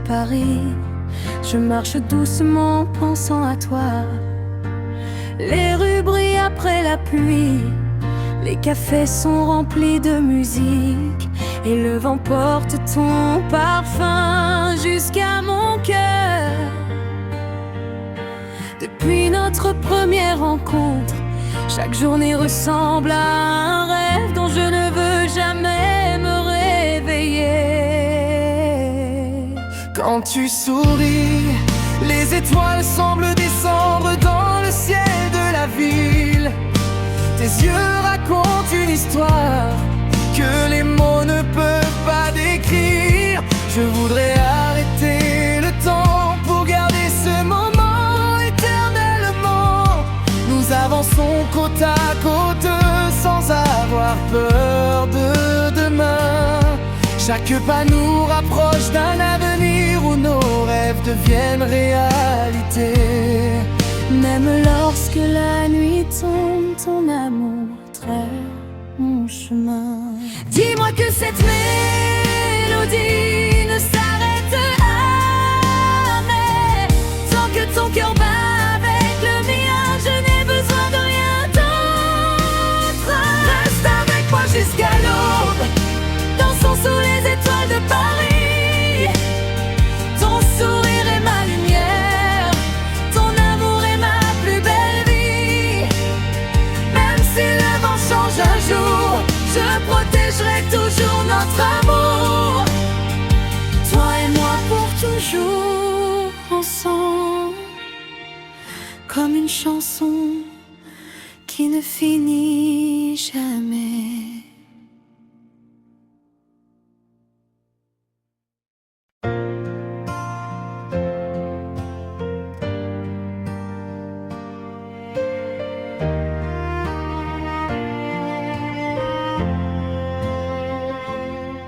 Paris, je marche doucement pensant à toi. Les rues brillent après la pluie, les cafés sont remplis de musique, et le vent porte ton parfum jusqu'à mon cœur. Depuis notre première rencontre, chaque journée ressemble à un rêve dont je ne veux jamais me réveiller. Quand tu souris, les étoiles semblent descendre dans le ciel de la ville. Tes yeux racontent une histoire que les mots ne peuvent pas décrire. Je voudrais arrêter le temps pour garder ce moment éternellement. Nous avançons côte à côte sans avoir peur de demain. Chaque pas nous rapproche d'un avenir où nos rêves deviennent réalité. Même lorsque la nuit tombe, ton amour trace mon chemin. Dis-moi que cette mélodie ne s'arrête jamais. Tant que ton cœur bat avec le mien, je n'ai besoin de rien d'autre. Reste avec moi jusqu'à l'aube, dansons sous les étoiles de Paris. Ton sourire est ma lumière, ton amour est ma plus belle vie. Même si le vent change un jour, je protégerai toujours notre amour. Toi et moi pour toujours ensemble, comme une chanson qui ne finit jamais.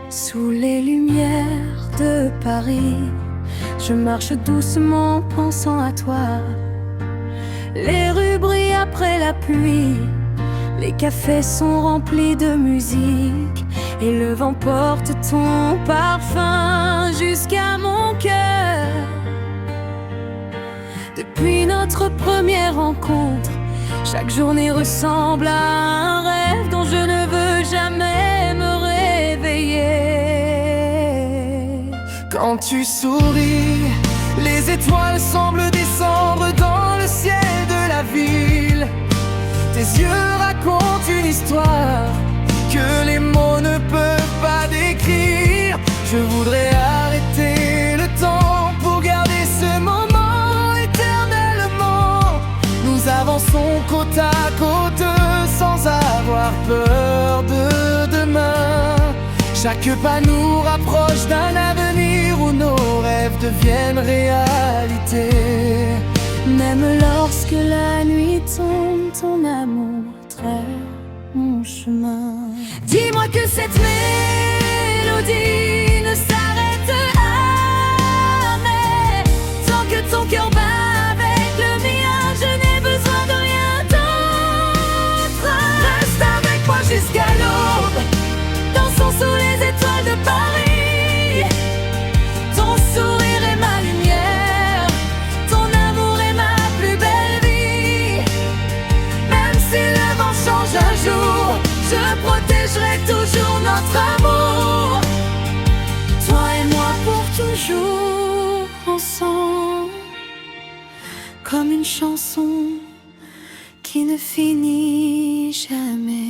Sous les lumières de Paris, je marche doucement pensant à toi. Les rues brillent après la pluie, les cafés sont remplis de musique, et le vent porte ton parfum jusqu'à mon cœur. Depuis notre première rencontre, chaque journée ressemble à un rêve dont je ne veux jamais me réveiller. Quand tu souris, les étoiles semblent descendre dans le ciel de la ville. Tes yeux racontent une histoire que les mots ne peuvent pas décrire. Je voudrais arrêter le temps pour garder ce moment éternellement. Nous avançons côte à côte sans avoir peur de demain. Chaque pas nous rapproche d'un avenir où nos rêves deviennent réalité. Même lorsque la nuit tombe, ton amour trace mon chemin. Dis-moi que cette mélodie ne s'arrête jamais. Tant que ton cœur bat avec le mien, je n'ai besoin de rien d'autre. Reste avec moi jusqu'à l'aube, dansons sous les étoiles de Paris. Ton sourire est ma lumière, ton amour est ma plus belle vie. Même si le vent change un jour, je protégerai toujours notre amour. Toi et moi pour toujours ensemble, comme une chanson qui ne finit jamais.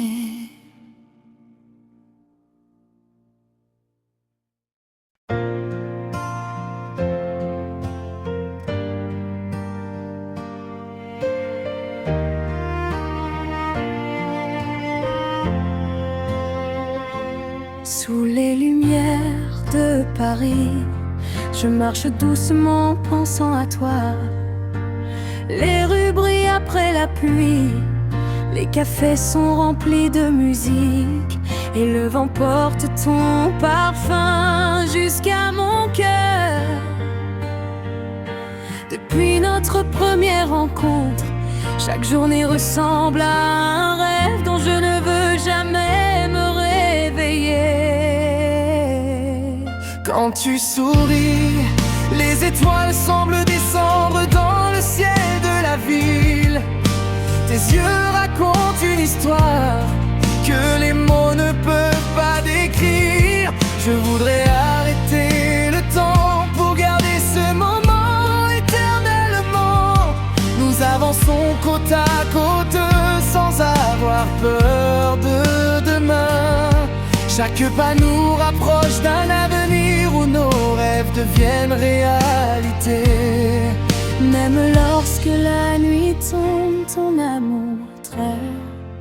Sous les lumières de Paris, je marche doucement pensant à toi. Les rues brillent après la pluie, les cafés sont remplis de musique, et le vent porte ton parfum jusqu'à mon cœur. Depuis notre première rencontre, chaque journée ressemble à un rêve dont je ne veux jamais me réveiller. Quand tu souris, Les étoiles semblent descendre dans le ciel de la ville. Tes yeux racontent une histoire que les mots ne peuvent pas décrire. Je voudrais arrêter le temps pour garder ce moment éternellement. Nous avançons côte à côte sans avoir peur de demain. Chaque pas nous rapproche d'un avenir où nos rêves deviennent réalité. Même lorsque la nuit tombe, ton amour trace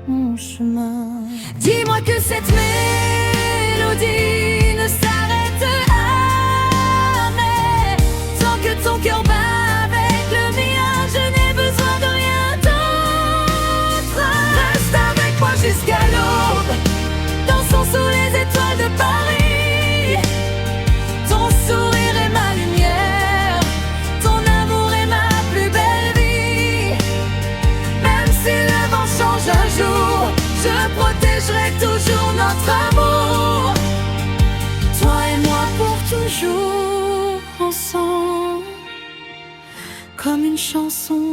mon chemin. Dis-moi que cette mélodie ne s'arrête jamais. Tant que ton cœur bat avec le mien, je n'ai besoin de rien d'autre. Reste avec moi jusqu'à l'aube, dansons sous les étoiles de Paris. Ton sourire est ma lumière, ton amour est ma plus belle vie. Même si le vent change un jour, je protégerai toujours notre amour. Toi et moi pour toujours ensemble, comme une chanson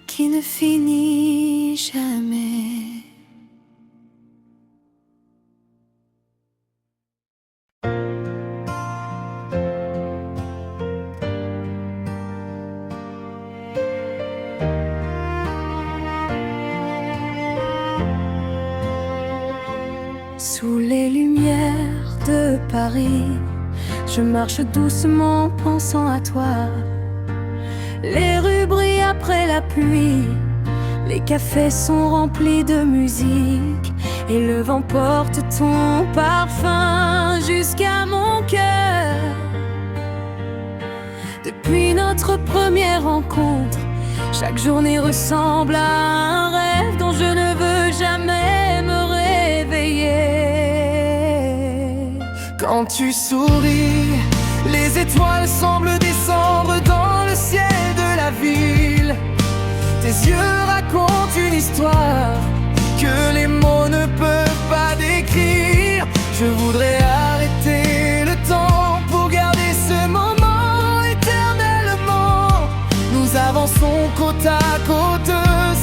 qui ne finit jamais. Sous les lumières de Paris, je marche doucement pensant à toi. Les rues brillent après la pluie, les cafés sont remplis de musique, et le vent porte ton parfum jusqu'à mon cœur. Depuis notre première rencontre, chaque journée ressemble à un rêve dont je ne veux jamais me réveiller. Quand tu souris, les étoiles semblent descendre dans le ciel de la ville. Tes yeux racontent une histoire que les mots ne peuvent pas décrire. Je voudrais arrêter le temps pour garder ce moment éternellement. Nous avançons côte à côte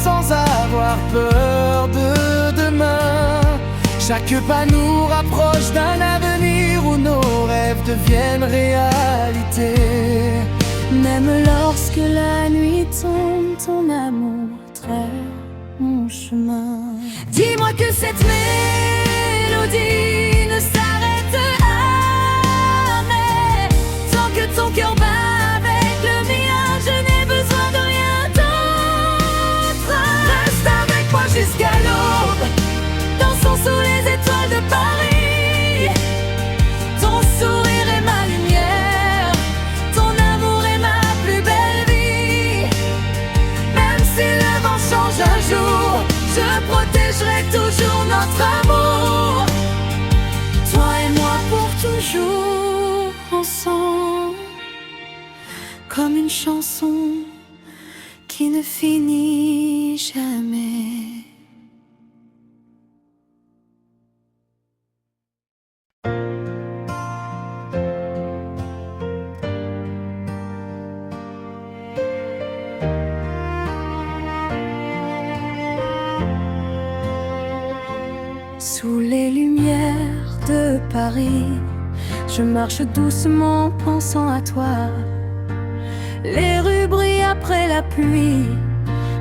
sans avoir peur de demain. Chaque pas nous rapproche d'un avenir où nos rêves deviennent réalité. Même lorsque la nuit tombe, ton amour trace mon chemin. Dis-moi que cette mélodie ne s'arrête jamais. Tant que ton cœur bat avec le mien, je n'ai besoin de rien d'autre. Reste avec moi jusqu'à l'aube, dansons sous les étoiles de Paris. Ton sourire est ma lumière, ton amour est ma plus belle vie. Même si le vent change un jour, je protégerai toujours notre amour. Toi et moi pour toujours ensemble, comme une chanson qui ne finit jamais. Sous les lumières de Paris, je marche doucement pensant à toi. Les rues brillent après la pluie,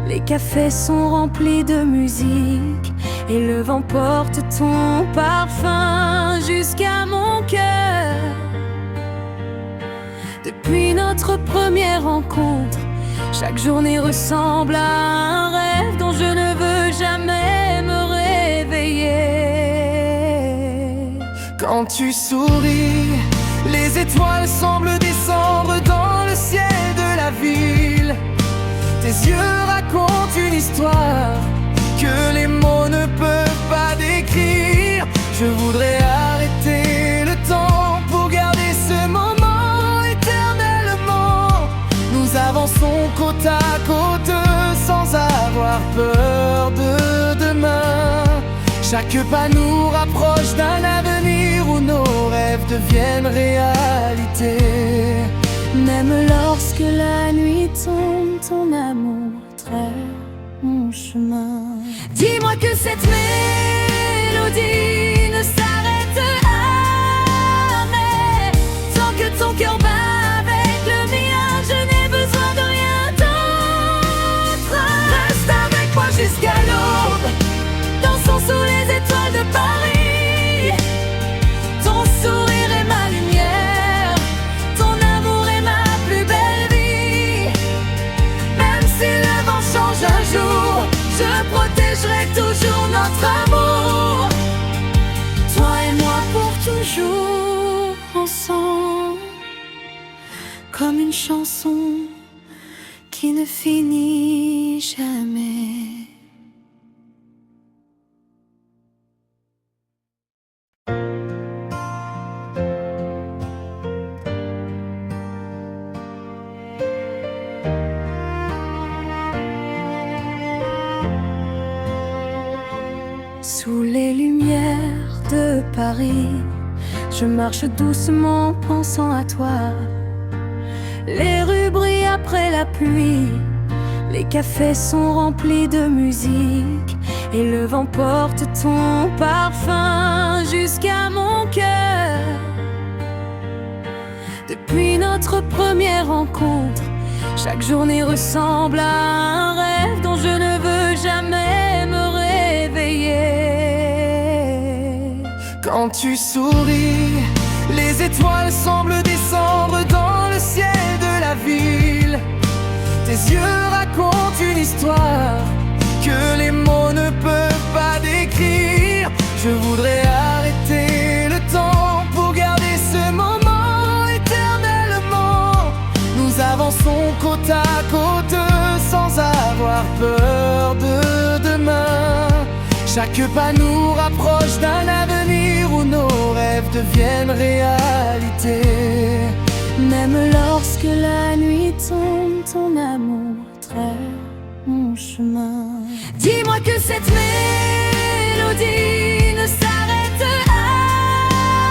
les cafés sont remplis de musique, et le vent porte ton parfum jusqu'à mon cœur. Depuis notre première rencontre, chaque journée ressemble à un rêve dont je ne veux jamais me réveiller. Quand tu souris, les étoiles semblent descendre dans le ciel de la ville. Tes yeux racontent une histoire que les mots ne peuvent pas décrire. Je voudrais arrêter le temps pour garder ce moment éternellement. Nous avançons côte à côte sans avoir peur de demain. Chaque pas nous rapproche d'un avenir où nos rêves deviennent réalité. lorsque la nuit tombe, ton amour traite mon chemin. Dis-moi que cette mélodie ne s'arrête jamais. Tant que ton cœur bat avec le mien, je n'ai besoin de rien d'autre. Reste avec moi jusqu'à l'aube, dansons sous les étoiles de Paris. Ton sourire est ma lumière, ton amour est ma plus belle vie. Même si le vent change un jour, je protégerai toujours notre amour. Toi et moi pour toujours ensemble, comme une chanson qui ne finit jamais. Sous les lumières de Paris, je marche doucement pensant à toi. Les rues brillent après la pluie, les cafés sont remplis de musique, et le vent porte ton parfum jusqu'à mon cœur. Depuis notre première rencontre, chaque journée ressemble à un rêve dont je ne veux jamais me réveiller. Quand tu souris, les étoiles semblent descendre dans le ciel de la ville. Tes yeux racontent une histoire que les mots ne peuvent pas décrire. Je voudrais arrêter le temps pour garder ce moment éternellement. Nous avançons côte à côte sans avoir peur de demain. Chaque pas nous rapproche d'un avenir où nos rêves deviennent réalité. Même lorsque la nuit tombe, ton amour traite mon chemin. Dis-moi que cette mélodie ne s'arrête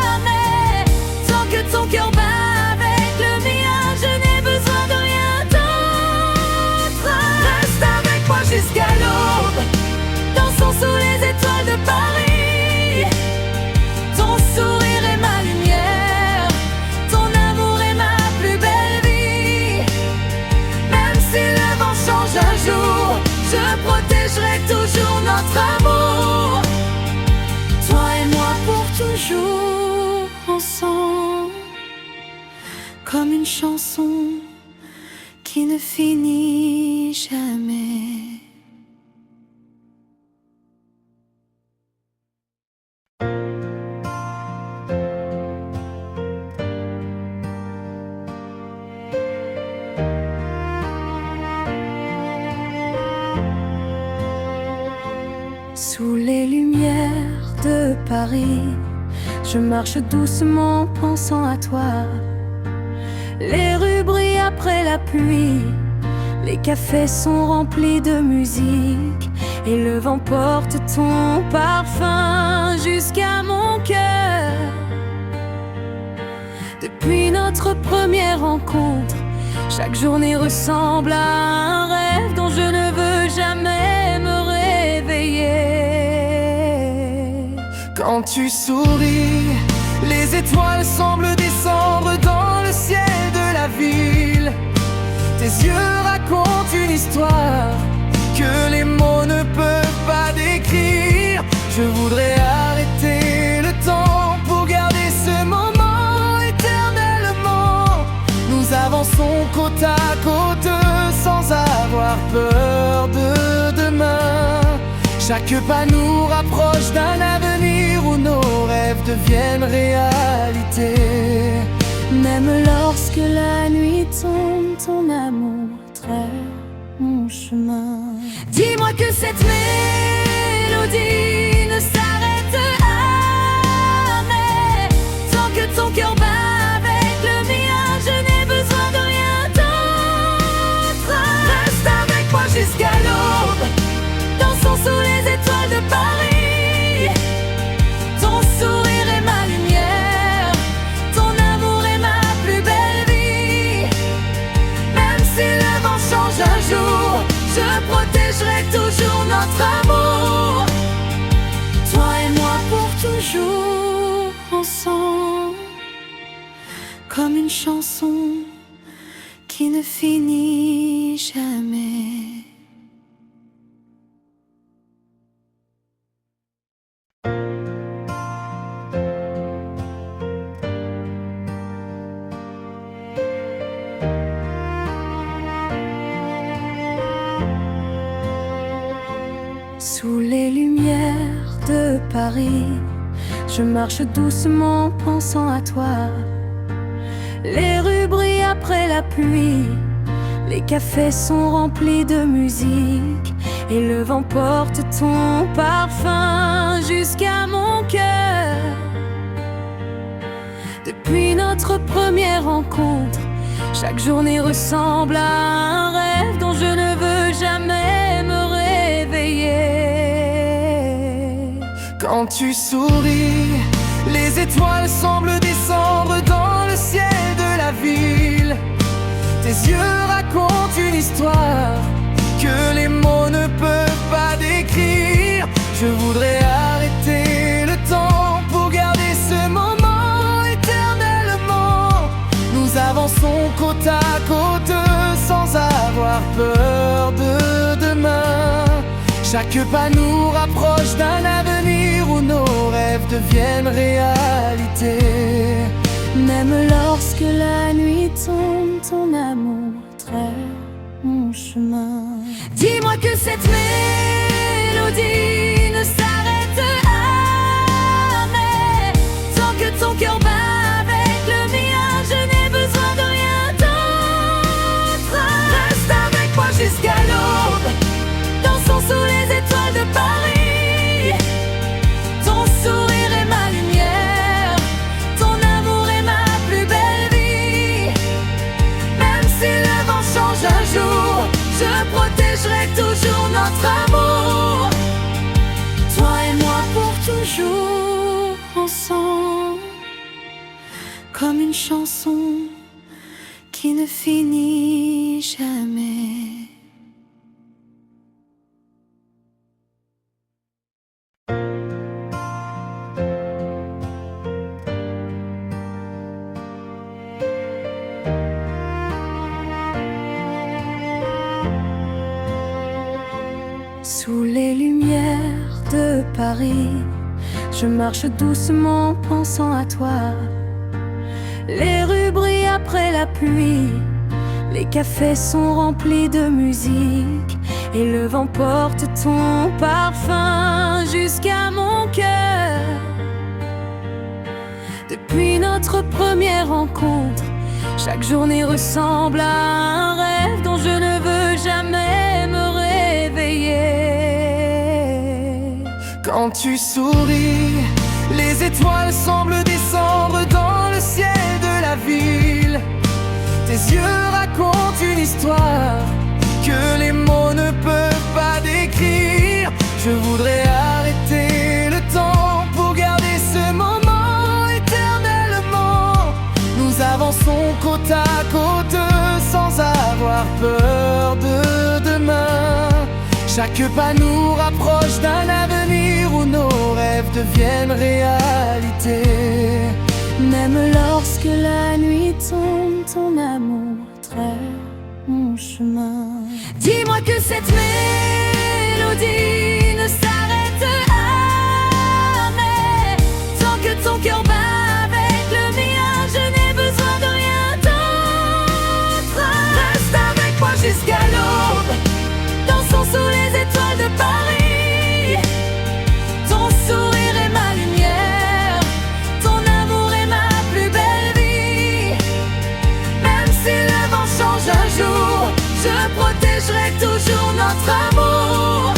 jamais. Tant que ton cœur bat avec le mien, je n'ai besoin de rien d'autre. Reste avec moi jusqu'à l'aube, dansons sous les étoiles de Paris. Ton sourire est ma lumière, ton amour est ma plus belle vie. Même si le vent change un jour, je protégerai toujours notre amour. Toi et moi pour toujours ensemble, comme une chanson qui ne finit jamais. Sous les lumières de Paris, je marche doucement pensant à toi. Les rues brillent après la pluie, les cafés sont remplis de musique, et le vent porte ton parfum jusqu'à mon cœur. Depuis notre première rencontre, chaque journée ressemble à un rêve dont je ne veux jamais me réveiller. Quand tu souris, les étoiles semblent descendre dans le ciel de la ville. Tes yeux racontent une histoire que les mots ne peuvent pas décrire. Je voudrais arrêter le temps pour garder ce moment éternellement. Nous avançons côte à côte sans avoir peur de demain. Chaque pas nous rapproche d'un avenir où nos rêves deviennent réalité. Même lorsque la nuit tombe, ton amour traite mon chemin. Dis-moi que cette mélodie ne s'arrête jamais. Tant que ton cœur bat avec le mien, je n'ai besoin de rien d'autre. Reste avec moi jusqu'à l'aube, dansons sous les étoiles de Paris. Ton sourire est ma lumière, ton amour est ma plus belle vie. chanson qui ne finit jamais. Sous les lumières de Paris, je marche doucement pensant à toi. Les rues brillent après la pluie, les cafés sont remplis de musique, et le vent porte ton parfum jusqu'à mon cœur. Depuis notre première rencontre, chaque journée ressemble à un rêve dont je ne veux jamais me réveiller. Quand tu souris, les étoiles semblent descendre dans le ciel de la ville. Tes yeux racontent une histoire que les mots ne peuvent pas décrire. Je voudrais arrêter le temps pour garder ce moment éternellement. Nous avançons côte à côte sans avoir peur de demain. Chaque pas nous rapproche d'un avenir où nos rêves deviennent réalité. Même lorsque la nuit tombe, ton amour trace mon chemin. Dis-moi que cette mélodie ne s'arrête jamais. Tant que ton cœur bat avec le mien, je n'ai besoin de rien d'autre. Reste avec moi jusqu'à l'aube, dansons sous les étoiles de Paris. Ton sourire est ma lumière, ton amour est ma plus belle vie. Même si le vent change un jour, je protégerai toujours notre amour. Toi et moi pour toujours ensemble, comme une chanson qui ne finit jamais. Sous les lumières de Paris, je marche doucement pensant à toi. Les rues brillent après la pluie, les cafés sont remplis de musique, et le vent porte ton parfum jusqu'à mon cœur. Depuis notre première rencontre, chaque journée ressemble à un rêve dont je ne veux jamais me réveiller. Quand tu souris, les étoiles semblent descendre dans le ciel de la ville. Tes yeux racontent une histoire que les mots ne peuvent pas décrire. Je voudrais arrêter le temps pour garder ce moment éternellement. Nous avançons côte à côte sans avoir peur de demain. Chaque pas nous rapproche d'un avenir où nos rêves deviennent réalité. Même lorsque la nuit tombe, ton amour trace mon chemin. Dis-moi que cette mélodie ne s'arrête jamais. Tant que ton cœur bat avec le mien, je n'ai besoin de rien d'autre. Reste avec moi jusqu'à l'aube, dansons sous les étoiles de Paris. Ton sourire est ma lumière, ton amour est ma plus belle vie. Même si le vent change un jour, je protégerai toujours notre amour.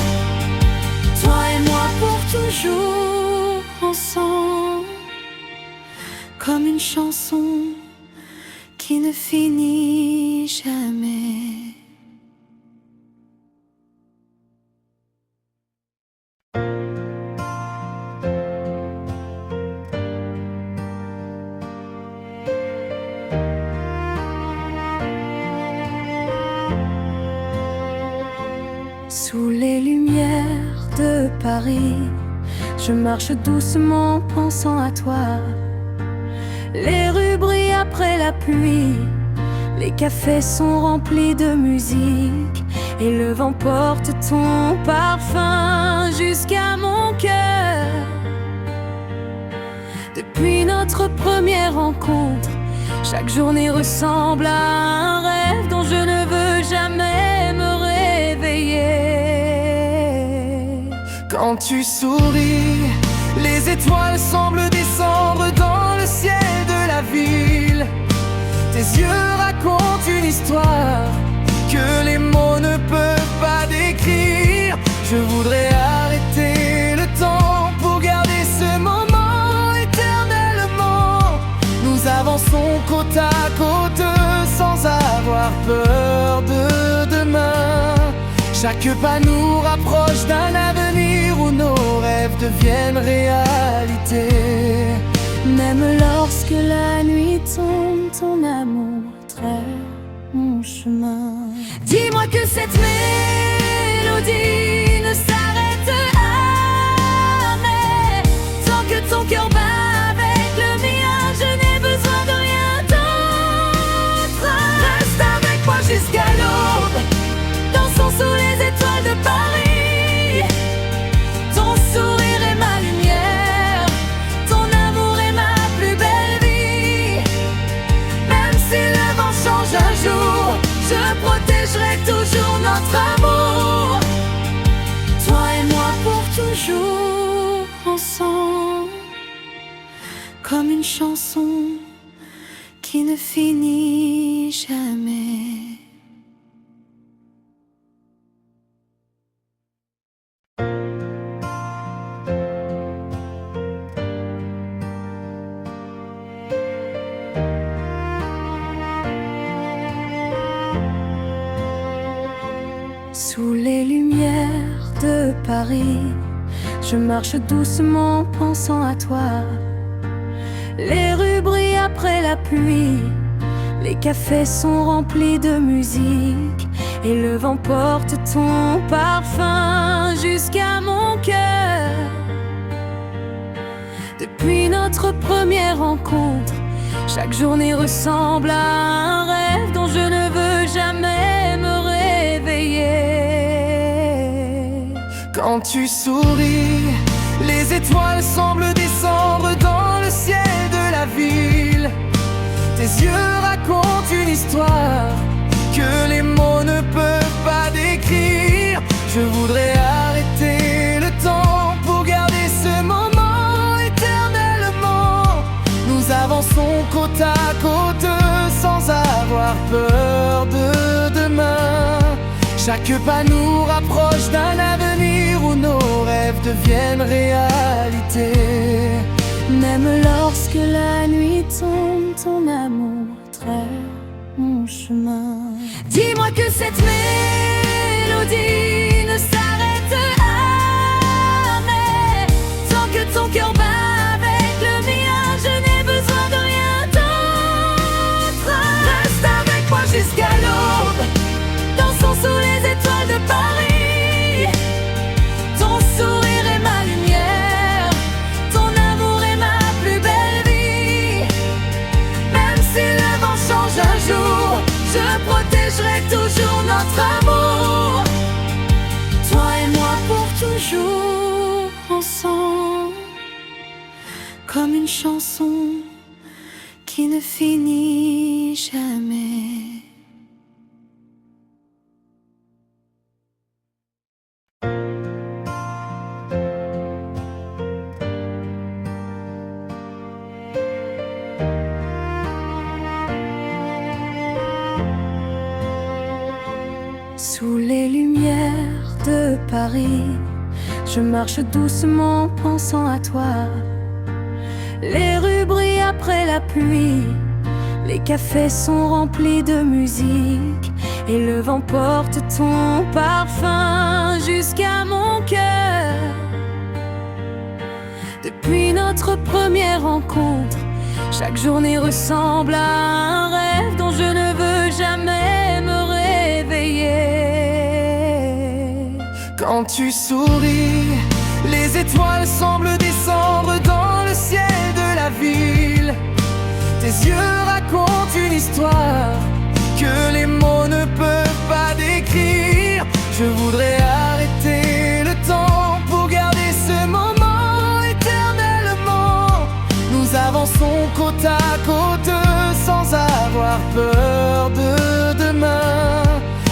Toi et moi pour toujours ensemble, comme une chanson qui ne finit jamais. Sous les lumières de Paris, je marche doucement pensant à toi. Les rues brillent après la pluie. Les cafés sont remplis de musique et le vent porte ton parfum jusqu'à mon cœur. Depuis notre première rencontre, chaque journée ressemble à un rêve dont je ne veux jamais me réveiller. Quand tu souris, les étoiles semblent descendre dans le ciel de la ville. Tes yeux racontent une histoire que les mots ne peuvent pas décrire. Je voudrais arrêter le temps pour garder ce moment éternellement. Nous avançons côte à côte sans avoir peur de demain. Chaque pas nous rapproche d'un avenir où nos rêves deviennent réalité. Même lorsque la nuit tombe, ton amour trace mon chemin. Dis-moi que cette mélodie ne s'arrête jamais. Tant que ton cœur bat avec le mien, je n'ai besoin de rien d'autre. Reste avec moi jusqu'à l'aube, dansons sous les étoiles de Paris. Ton sourire est ma lumière, ton amour est ma plus belle vie. Même si le vent change un jour, je protégerai toujours notre amour. Toi et moi pour toujours ensemble, comme une chanson qui ne finit jamais. Sous les lumières de Paris, je marche doucement pensant à toi. Les rues brillent après la pluie, les cafés sont remplis de musique et le vent porte ton parfum jusqu'à mon cœur. Depuis notre première rencontre, chaque journée ressemble à un rêve dont je ne veux jamais me réveiller. Quand tu souris, les étoiles semblent descendre dans le ciel de la ville. Tes yeux racontent une histoire que les mots ne peuvent pas décrire. Je voudrais arrêter le temps pour garder ce moment éternellement. Nous avançons côte à côte sans avoir peur de demain. Chaque pas nous rapproche d'un avenir où nos rêves deviennent réalité. Même lorsque la nuit tombe, ton amour trace mon chemin. Dis-moi que cette mélodie ne s'arrête jamais. Tant que ton cœur bat avec le mien, je n'ai besoin de rien d'autre. Reste avec moi jusqu'à l'aube, dansons sous les étoiles de Paris. Ton sourire est ma lumière, ton amour est ma plus belle vie. Même si le vent change un jour, je protégerai toujours notre amour. Toi et moi pour toujours ensemble, comme une chanson qui ne finit jamais. Sous les lumières de Paris, je marche doucement pensant à toi. Les rues brillent après la pluie, les cafés sont remplis de musique et le vent porte ton parfum jusqu'à mon cœur. Depuis notre première rencontre, chaque journée ressemble à un rêve dont je ne veux jamais me réveiller. Quand tu souris, les étoiles semblent descendre dans le ciel de la ville. Tes yeux racontent une histoire que les mots ne peuvent pas décrire. Je voudrais arrêter le temps pour garder ce moment éternellement. Nous avançons côte à côte sans avoir peur de demain.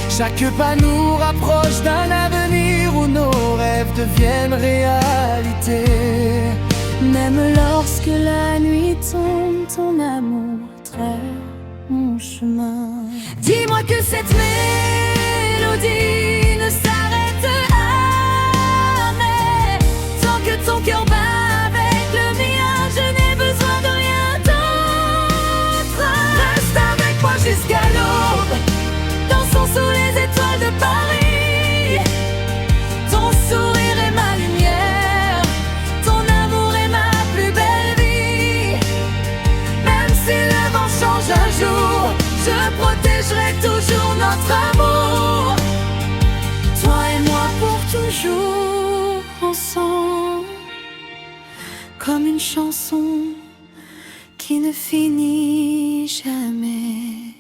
Chaque pas nous rapproche d'un avenir où nos rêves deviennent réalité. Même lorsque la nuit tombe, ton amour trace mon chemin. Dis-moi que cette mélodie ne s'arrête jamais. Tant que ton cœur bat avec le mien, je n'ai besoin de rien d'autre. Reste avec moi jusqu'à l'aube, dansons sous les étoiles de Paris. Ton sourire est ma lumière, ton amour est ma plus belle vie. Même si le vent change un jour, je protégerai toujours notre amour. Toi et moi pour toujours ensemble, comme une chanson qui ne finit jamais.